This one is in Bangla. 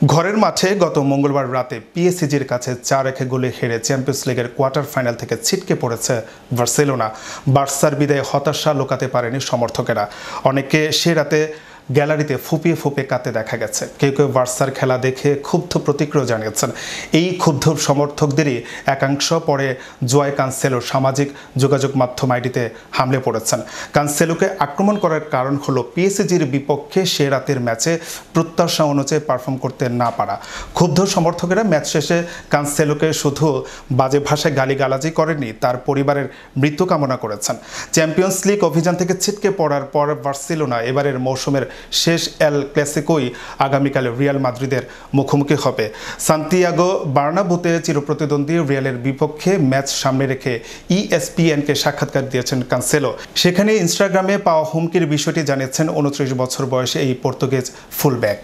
ঘরের মাঠে গত মঙ্গলবার রাতে পিএসজির কাছে 4-1 গোলে হেরে চ্যাম্পিয়ন্স লিগের কোয়ার্টার ফাইনাল থেকে ছিটকে পড়েছে বার্সেলোনা। বার্সার বিদায়ে হতাশা লুকাতে পারেনি সমর্থকেরা। অনেকে সে রাতে গ্যালারিতে ফুপিয়ে ফুপিয়ে কাঁদতে দেখা গেছে। কেউ কেউ বার্সার খেলা দেখে ক্ষুব্ধ প্রতিক্রিয়া জানিয়েছেন। এই ক্ষুব্ধ সমর্থকদেরই একাংশ পরে জোয়াও কানসেলোর সামাজিক যোগাযোগ মাধ্যম আইডিতে হামলে পড়েছেন। কানসেলোকে আক্রমণ করার কারণ হলো পিএসজির বিপক্ষে সে রাতের ম্যাচে প্রত্যাশা অনুযায়ী পারফর্ম করতে না পারা। ক্ষুব্ধ সমর্থকেরা ম্যাচ শেষে কানসেলোকে শুধু বাজে ভাষায় গালিগালাজি করেননি, তার পরিবারের মৃত্যু কামনা করেছেন। চ্যাম্পিয়ন্স লিগ অভিযান থেকে ছিটকে পড়ার পর বার্সেলোনা এবারের মৌসুমের শেষ এল ক্লাসিকোই আগামীকাল রিয়াল মাদ্রিদের মুখোমুখি হবে। সান্তিয়াগো বার্নাব্যুতে চিরপ্রতিদ্বন্দ্বী রিয়ালের বিপক্ষে ম্যাচ সামনে রেখে ইএসপিএনকে সাক্ষাৎকার দিয়েছেন কানসেলো। সেখানে ইনস্টাগ্রামে পাওয়া হুমকির বিষয়টি জানিয়েছেন 29 বছর বয়সে এই পর্তুগিজ ফুলব্যাক।